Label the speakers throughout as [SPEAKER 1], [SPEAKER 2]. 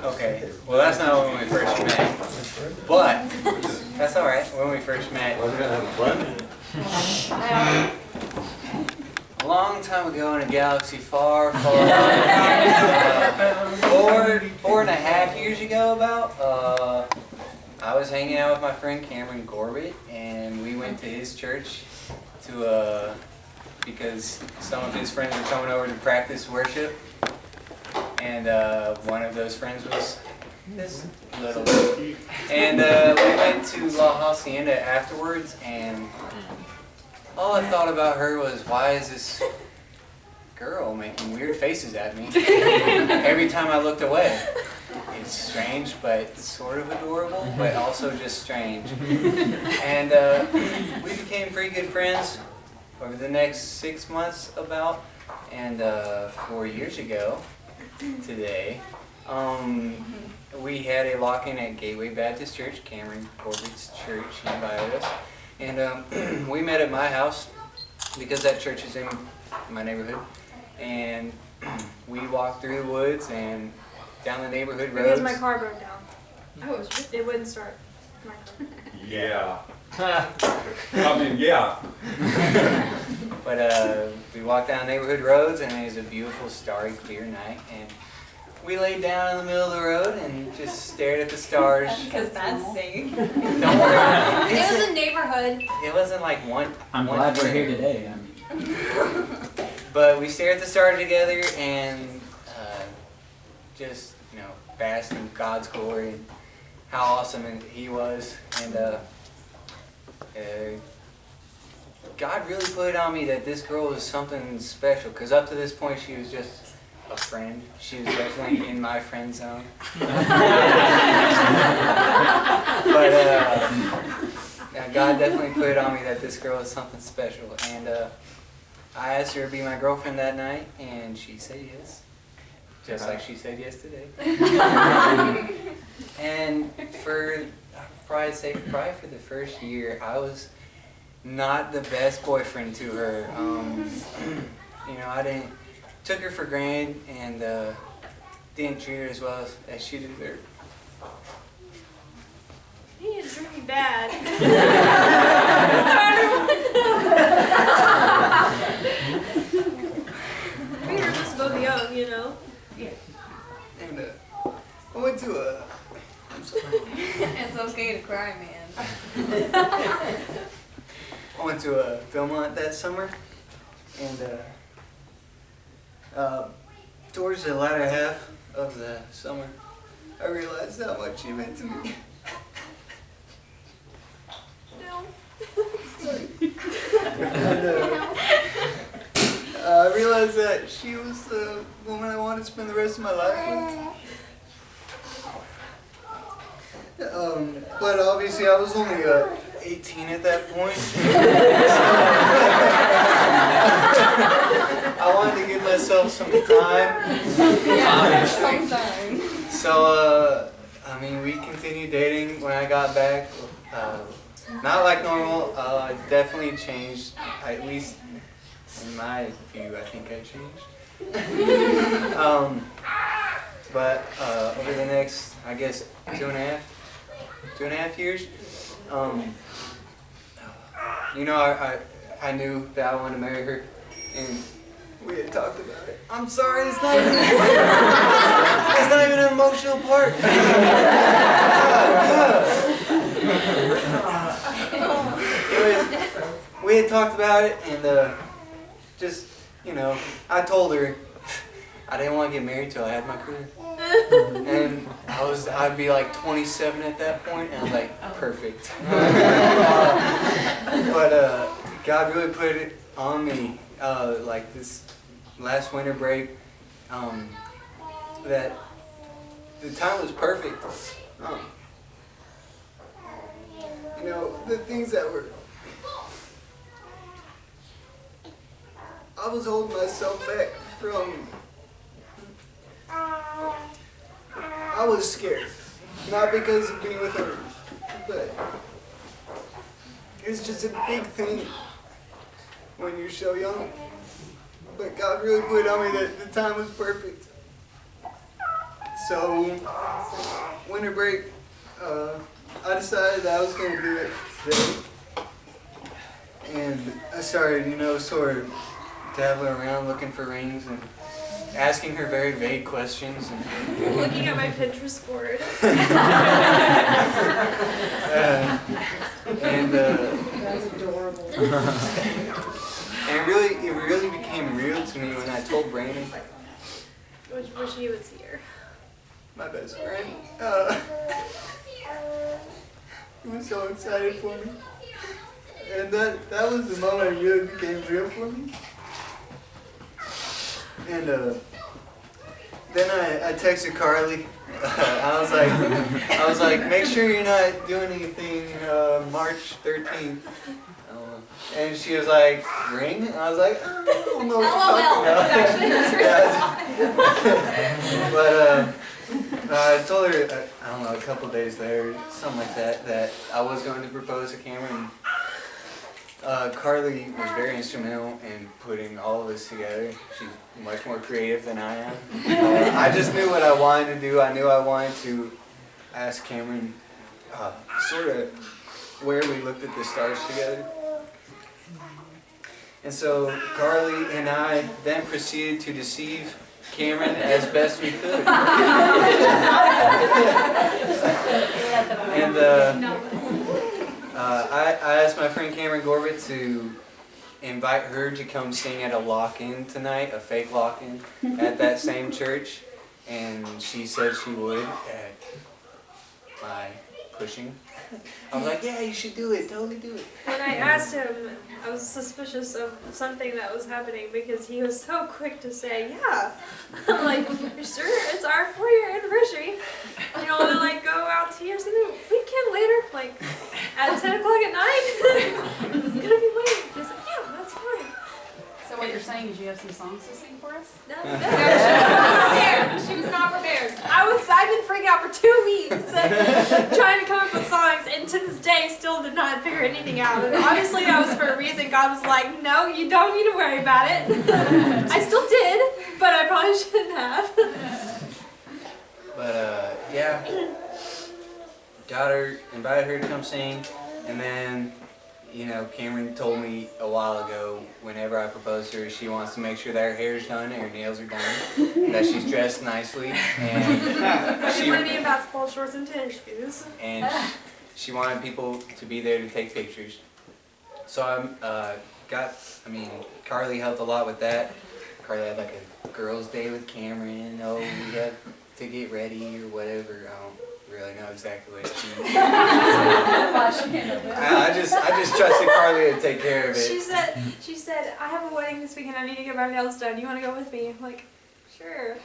[SPEAKER 1] Okay, well that's not when we first met, but that's all right. When we first met, a long time ago in a galaxy far, far away, 4.5 years ago, I was hanging out with my friend Cameron Corbett, and we went to his church because some of his friends were coming over to practice worship. And one of those friends was this little dude. And we went to La Hacienda afterwards, and all I thought about her was, why is this girl making weird faces at me every time I looked away? It's strange, but sort of adorable, but also just strange. And we became pretty good friends over the next 6 months about, and 4 years ago, today, we had a lock-in at Gateway Baptist Church, Cameron Corbett's church. He invited us, and we met at my house because that church is in my neighborhood, and we walked through the woods and down the neighborhood roads.
[SPEAKER 2] Because my car broke down. It wouldn't start. My car.
[SPEAKER 3] Yeah. I mean, yeah.
[SPEAKER 1] But we walked down neighborhood roads, and it was a beautiful, starry, clear night, and we laid down in the middle of the road and just stared at the stars.
[SPEAKER 4] Because that's singing.
[SPEAKER 1] Don't worry.
[SPEAKER 4] It was a neighborhood.
[SPEAKER 1] It wasn't like one.
[SPEAKER 5] I'm glad we're here today.
[SPEAKER 1] But we stared at the stars together and just, basked in God's glory and how awesome He was. And God really put it on me that this girl was something special, because up to this point she was just a friend. She was definitely in my friend zone. But God definitely put it on me that this girl was something special. And I asked her to be my girlfriend that night, and she said yes. Just like she said yes today. And for the first year, I was not the best boyfriend to her. I took her for granted and didn't treat her as well as she deserved.
[SPEAKER 2] He is really bad. We were just both young,
[SPEAKER 1] Yeah. And I went to I'm sorry.
[SPEAKER 4] It's okay to cry, man.
[SPEAKER 1] I went to a Philmont that summer, and towards the latter half of the summer, I realized how much she meant to me.
[SPEAKER 2] No.
[SPEAKER 1] And, I realized that she was the woman I wanted to spend the rest of my life with. But obviously I was only 18 at that point. I wanted to give myself some time.
[SPEAKER 4] Yeah, sometime.
[SPEAKER 1] So, we continued dating when I got back. Not like normal. Definitely changed. At least in my view, I think I changed. But over the next, I guess, 2.5 years, I knew that I wanted to marry her, and we had talked about it. I'm sorry, it's not even an emotional part. Anyways, we had talked about it, and I told her I didn't want to get married till I had my career. And I'd be like 27 at that point, and I was like, perfect. But God really put it on me, like this last winter break, that the time was perfect. The things that were, I was holding myself back from, I was scared, not because of being with her, but it's just a big thing when you're so young. But God really put it on me that the time was perfect.
[SPEAKER 5] So, winter break, I decided I was going to do it today. And I started, sort of dabbling around looking for rings and asking her very vague questions. And
[SPEAKER 2] Looking at my Pinterest board.
[SPEAKER 6] That's adorable.
[SPEAKER 5] And it really became real to me when I told Brandon,
[SPEAKER 2] Wish he was here.
[SPEAKER 5] my best friend. He was so excited for me. And that was the moment it really became real for me. And then I texted Carly. I was like, make sure you're not doing anything March 13th. And she was like, ring? And I was like, I don't know what you're talking about. But I told her, I don't know, a couple days later, something like that I was going to propose to Cameron. Carly was very instrumental in putting all of this together. She's much more creative than I am. I just knew what I wanted to do. I knew I wanted to ask Cameron sort of where we looked at the stars together. And so Carly and I then proceeded to deceive Cameron as best we could. And I asked my friend Cameron Corbett to invite her to come sing at a lock-in tonight, a fake lock-in, at that same church. And she said she would at my pushing. I was like, yeah, you should do it, totally do it.
[SPEAKER 2] When I asked him, I was suspicious of something that was happening because he was so quick to say, yeah. I'm like, you sure? It's our 4-year anniversary. You don't want to like go out to or something? Weekend later, like at 10 o'clock at night. It's gonna be late. He's like, yeah, that's fine.
[SPEAKER 6] So what you're saying is you have some songs to sing for us?
[SPEAKER 2] No,
[SPEAKER 4] She was not prepared. She was not prepared.
[SPEAKER 2] I've been freaking out for 2 weeks trying to come up with songs, and to this day still did not figure anything out. And obviously that was for a reason. God was like, no, you don't need to worry about it. I still did, but I probably shouldn't have.
[SPEAKER 5] But yeah, invited her to come sing, and then, Cameron told me a while ago, whenever I proposed to her, she wants to make sure that her hair's done and her nails are done, that she's dressed nicely, and
[SPEAKER 2] She wanted me in basketball shorts and tennis shoes.
[SPEAKER 5] and she wanted people to be there to take pictures. So Carly helped a lot with that. Carly had like a girls' day with Cameron. Oh, we had to get ready or whatever. I don't really know exactly what she. I just trusted Carly to take care of it.
[SPEAKER 2] She said, I have a wedding this weekend. I need to get my nails done. You want to go with me? I'm like, sure.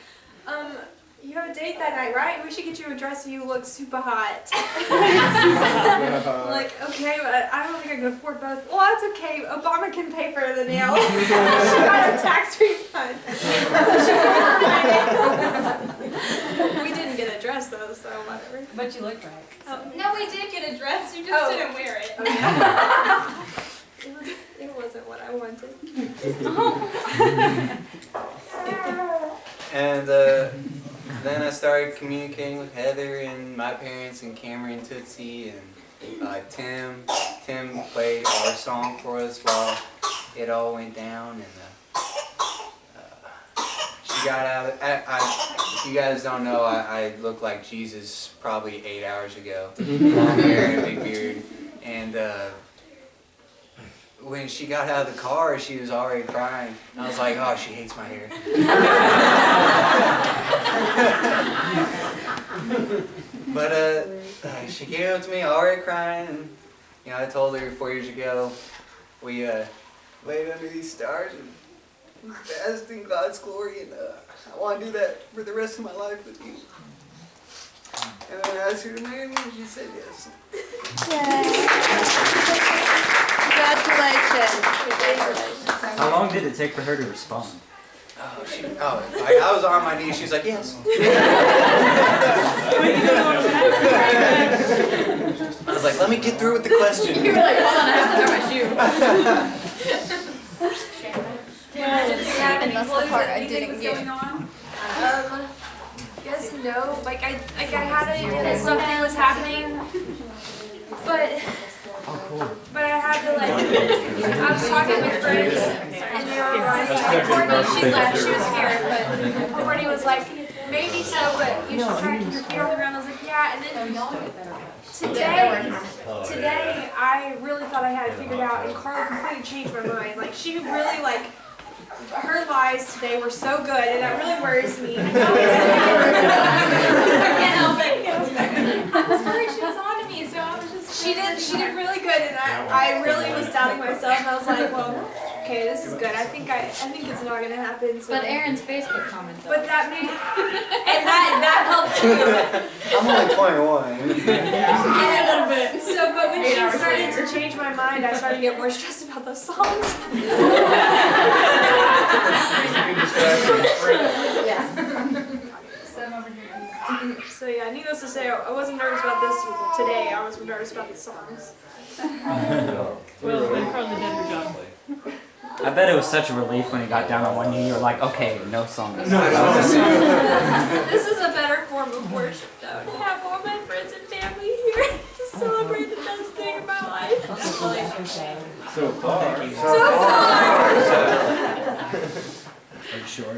[SPEAKER 2] You have a date that night, right? We should get you a dress so you look super hot. I'm like, okay, but I don't think I can afford both. Well, that's okay. Obama can pay for the nails. She got a tax refund. So she we didn't get a dress though, so whatever.
[SPEAKER 6] But you looked right.
[SPEAKER 4] No, we did get a dress. You just didn't wear it.
[SPEAKER 2] It wasn't what I wanted.
[SPEAKER 5] And then I started communicating with Heather and my parents and Cameron, Tootsie, and Tim. Tim played our song for us while it all went down, and she got out. If you guys don't know, I look like Jesus probably 8 hours ago. Long hair and a big beard, and when she got out of the car, she was already crying. I was like, oh, she hates my hair. But she came up to me already crying, and I told her 4 years ago, we laid under these stars and basked in God's glory, and I want to do that for the rest of my life with you. And then I asked her to marry me, and she said yes.
[SPEAKER 7] Congratulations.
[SPEAKER 8] How long did it take for her to respond?
[SPEAKER 5] I was on my knees. She's like, yes. I was like, let me get through with the question.
[SPEAKER 4] You were like, hold on, I have to throw my shoe.
[SPEAKER 2] Did you have any
[SPEAKER 4] And that's the
[SPEAKER 2] clues
[SPEAKER 4] part
[SPEAKER 2] that
[SPEAKER 4] I
[SPEAKER 2] anything
[SPEAKER 4] didn't
[SPEAKER 2] was
[SPEAKER 4] get.
[SPEAKER 2] going on? guys know, like I had an idea that something was happening, but I had to like, I was talking with friends, and they were like, Courtney, she left, she was scared, but Courtney was like, maybe so, but you should try to keep your feet on the ground. I was like, yeah, and then today, I really thought I had it figured out, and Carla completely changed my mind. Like, she really, like, her lies today were so good, and that really worries me. I can't help it. I was worried she was on to me, so I was just... She did really good, and I really was doubting myself, and I was like, well, okay, this is good. I think it's not gonna happen. So.
[SPEAKER 4] But Aaron's Facebook comment though.
[SPEAKER 2] But that made, and that helped too.
[SPEAKER 5] I'm only 21.
[SPEAKER 2] And, but when she started to change my mind, I started to get more stressed about those songs. So yeah, needless to say, I wasn't nervous about this today. I was nervous about the songs.
[SPEAKER 7] Well, they probably did her job.
[SPEAKER 8] I bet it was such a relief when he got down on one knee. You were like, okay, no songs.
[SPEAKER 2] This is a better form of worship, though, to have all my friends and family here to celebrate the best thing in my life.
[SPEAKER 3] So far.
[SPEAKER 2] So far!
[SPEAKER 8] Are you sure?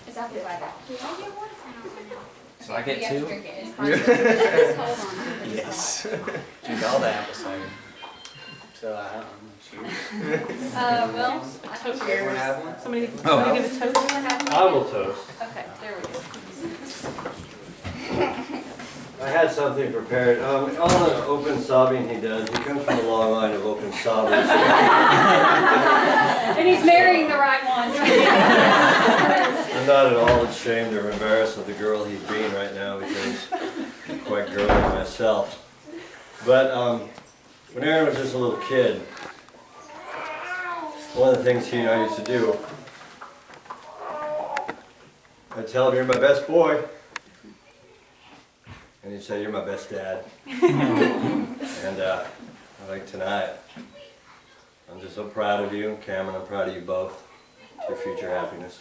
[SPEAKER 4] It's apple cider.
[SPEAKER 8] So I get two?
[SPEAKER 5] Yes. Drink all the apple cider. So I don't know. Cheers.
[SPEAKER 4] Well,
[SPEAKER 5] Everyone have one?
[SPEAKER 7] Somebody
[SPEAKER 8] Oh.
[SPEAKER 7] give a toast?
[SPEAKER 9] I will toast.
[SPEAKER 4] okay, there we go.
[SPEAKER 9] I had something prepared. All the open sobbing he does, he comes from a long line of open sobbers.
[SPEAKER 6] And he's marrying the right one.
[SPEAKER 9] I'm not at all ashamed or embarrassed of the girl he's being right now because I'm quite girly myself. But when Aaron was just a little kid, one of the things he and I used to do, I'd tell him, "You're my best boy." And he'd say, "You're my best dad." And like tonight, I'm just so proud of you, Cameron, I'm proud of you both. It's your future happiness.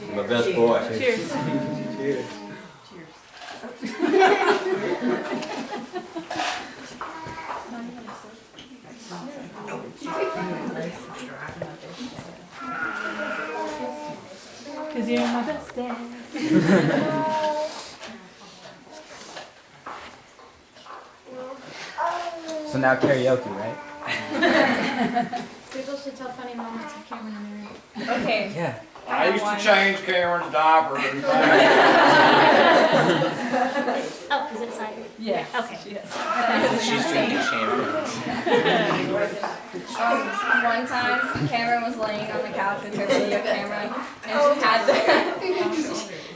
[SPEAKER 9] You're my best boy.
[SPEAKER 7] Cheers.
[SPEAKER 5] Cheers.
[SPEAKER 7] Because you're my best dad.
[SPEAKER 8] So now karaoke, right?
[SPEAKER 4] People should tell funny moments of Cameron and Aaron.
[SPEAKER 6] Okay.
[SPEAKER 8] Yeah.
[SPEAKER 3] I used to change Cameron's diaper.
[SPEAKER 4] Oh, is it cider?
[SPEAKER 6] Yeah.
[SPEAKER 4] Okay.
[SPEAKER 5] She's drinking champagne.
[SPEAKER 4] One time, Cameron was laying on the couch with her video camera, and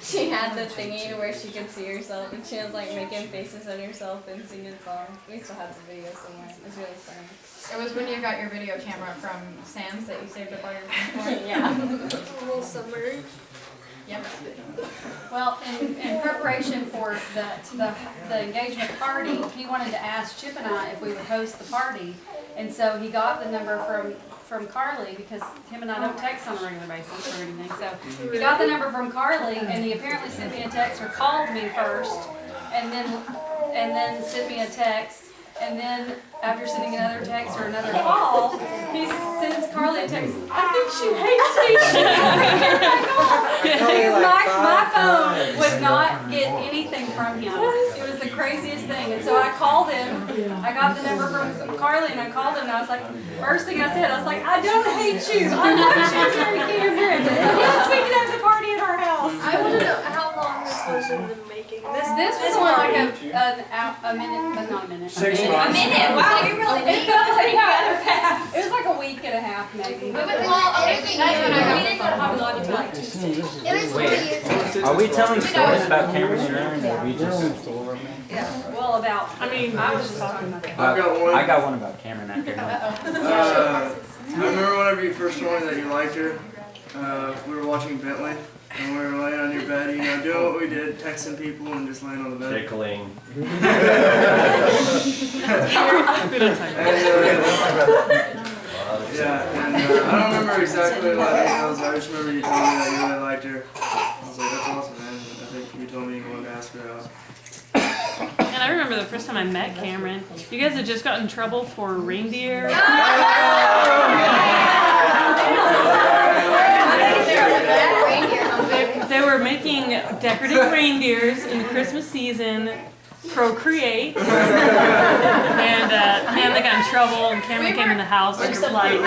[SPEAKER 4] she had the thingy to where she could see herself, and she was like making faces at herself and singing songs. We still have the video somewhere. It was really funny.
[SPEAKER 6] It was when you got your video camera from Sam's that you saved up all your money for?
[SPEAKER 4] Yeah.
[SPEAKER 2] A little summer.
[SPEAKER 6] Yep. Well, in preparation for the engagement party, he wanted to ask Chip and I if we would host the party. And so he got the number from Carly, because him and I don't text on a regular basis or anything. So he got the number from Carly, and he apparently sent me a text or called me first, and then sent me a text. And then after sending another text or another call, he sends Carly a text. I think she hates me. Because my phone would not get anything from him. It was the craziest thing. And so I called him. I got the number from Carly, and I called him, and I was like, first thing I said, I was like, I don't hate you. I want you to marry Cameron. Yes, we can have the party at our house.
[SPEAKER 2] I want to know how long this was in the making.
[SPEAKER 6] This was only like a minute, but not a minute.
[SPEAKER 3] 6
[SPEAKER 4] A
[SPEAKER 3] months.
[SPEAKER 4] minute? Wow, you really made
[SPEAKER 6] It was like a week and a half, maybe.
[SPEAKER 4] Well, okay, that's when I got. We didn't go to Hobby Lobby until like Tuesday. It was
[SPEAKER 8] Wait, are we telling stories about Cameron and Aaron, or are we just...
[SPEAKER 6] Well, about.
[SPEAKER 7] I mean,
[SPEAKER 6] I was just talking about that.
[SPEAKER 3] I've got one.
[SPEAKER 8] I got one about Cameron after him.
[SPEAKER 10] I remember whenever you first told me that you liked her, we were watching Bentley, and we were laying on your bed, you know, doing what we did, texting people and just laying on the bed.
[SPEAKER 9] Tickling.
[SPEAKER 10] I don't remember exactly what it was, I just remember you told me that you really liked her. I was like, that's So.
[SPEAKER 7] And I remember the first time I met Cameron. You guys had just gotten in trouble for reindeer. They were making decorative reindeers in the Christmas season. Procreate. And man, they got in trouble, and Cameron came in the house just like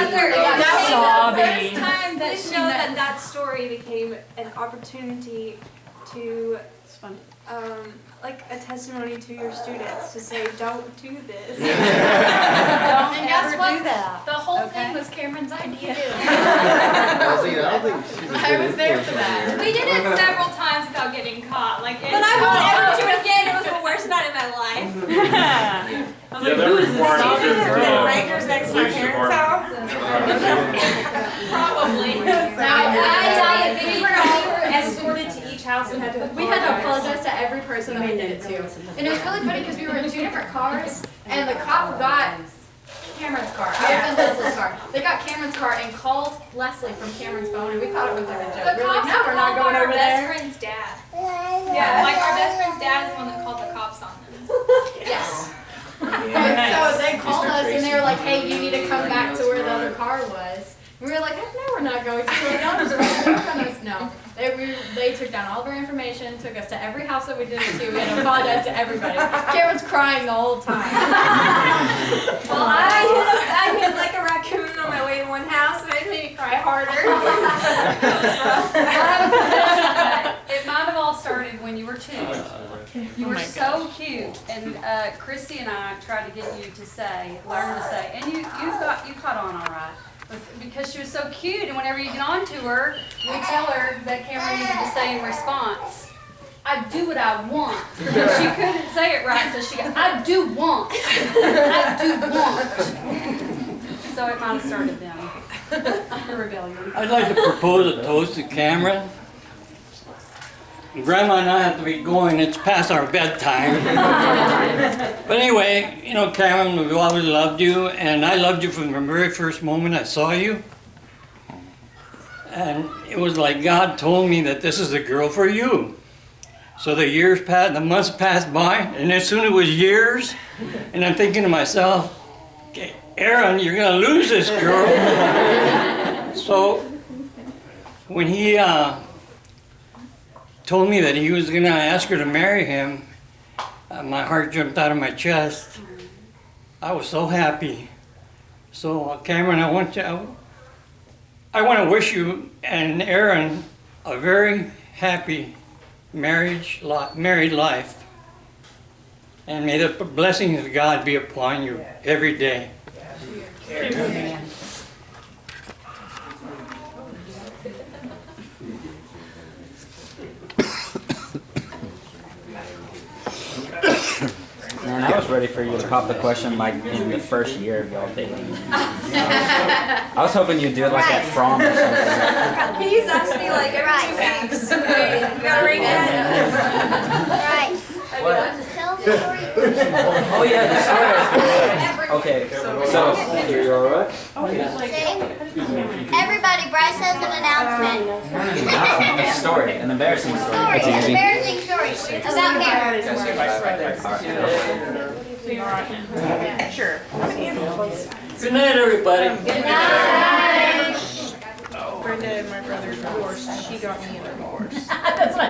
[SPEAKER 7] sobbing.
[SPEAKER 2] Time that she know that story became an opportunity to,
[SPEAKER 7] It's funny.
[SPEAKER 2] like a testimony to your students to say, don't do this.
[SPEAKER 6] Don't
[SPEAKER 4] And guess
[SPEAKER 6] ever
[SPEAKER 4] what?
[SPEAKER 6] do that.
[SPEAKER 4] The whole
[SPEAKER 6] Okay.
[SPEAKER 4] thing was Cameron's idea.
[SPEAKER 9] I don't think she's a
[SPEAKER 4] I
[SPEAKER 9] good
[SPEAKER 4] was there for
[SPEAKER 9] influence on
[SPEAKER 4] that.
[SPEAKER 9] you.
[SPEAKER 4] We did it several times without getting caught. Like,
[SPEAKER 2] But I won't ever do it again. It was the worst night of my life.
[SPEAKER 7] Yeah. I was like,
[SPEAKER 3] they're
[SPEAKER 7] who is this
[SPEAKER 3] required to
[SPEAKER 7] sobbing
[SPEAKER 3] do
[SPEAKER 7] girl?
[SPEAKER 3] that.
[SPEAKER 2] Breakers next to my
[SPEAKER 3] Police
[SPEAKER 2] parents' house.
[SPEAKER 4] probably.
[SPEAKER 2] Now, I tell you, we were escorted to each house and had to
[SPEAKER 11] We had to apologize to every person that we did it to. And it was really funny because we were in 2 different cars, and the cop got Cameron's car. I was in Leslie's car. They got Cameron's car and called Leslie from Cameron's phone, and we thought it was like a joke.
[SPEAKER 4] The
[SPEAKER 11] We were like,
[SPEAKER 4] cops
[SPEAKER 11] no, we're not
[SPEAKER 4] called
[SPEAKER 11] going
[SPEAKER 4] our
[SPEAKER 11] over
[SPEAKER 4] best
[SPEAKER 11] there.
[SPEAKER 4] friend's dad. Yeah, like our best friend's dad is the one that called the cops on them.
[SPEAKER 11] Yes. And so they called us, and they were like, hey, you need to come back to where the other car was. We were like, heck no, we're not going to. So they don't just run away from us. No. They took down all of our information, took us to every house that we did it to. We had to apologize to everybody. Cameron's crying the whole time.
[SPEAKER 2] Well, I hit like a raccoon on my way to one house, and it made me cry harder.
[SPEAKER 6] It might have all started when you were 2. You were so cute, and Christy and I tried to get you to say, learn to say, and you caught on all right. Because she was so cute, and whenever you get on to her, we tell her that Cameron needed to say in response, I do what I want. And she couldn't say it right, so she goes, I do want. I do want. So it might have started them. The rebellion.
[SPEAKER 12] I'd like to propose a toast to Cameron. Grandma and I have to be going, it's past our bedtime. But anyway, you know, Cameron, we've always loved you, and I loved you from the very first moment I saw you. And it was like God told me that this is the girl for you. So the years passed, the months passed by, and as soon as it was years, and I'm thinking to myself, okay, Aaron, you're gonna lose this girl. So when he told me that he was going to ask her to marry him, my heart jumped out of my chest. I was so happy. So Cameron, I want to wish you and Aaron a very happy married life. And may the blessings of God be upon you every day.
[SPEAKER 7] Amen.
[SPEAKER 8] Man, I was ready for you to pop the question like in the first year of y'all dating. I was hoping you'd do it like at prom or something.
[SPEAKER 2] He's asked me like every 2 weeks. Wait, you gotta ring that.
[SPEAKER 13] Right.
[SPEAKER 8] Oh yeah, the story I was gonna say. Okay, so
[SPEAKER 9] You alright?
[SPEAKER 13] Everybody, Bryce has an announcement.
[SPEAKER 8] a story, an embarrassing story.
[SPEAKER 13] Story,
[SPEAKER 8] It's
[SPEAKER 13] an
[SPEAKER 8] easy.
[SPEAKER 13] embarrassing story about Cameron.
[SPEAKER 7] So you're all right now? Sure.
[SPEAKER 12] Good night, everybody.
[SPEAKER 13] Good night.
[SPEAKER 7] Brenda and my brother divorced. She got me a divorce.
[SPEAKER 11] That's what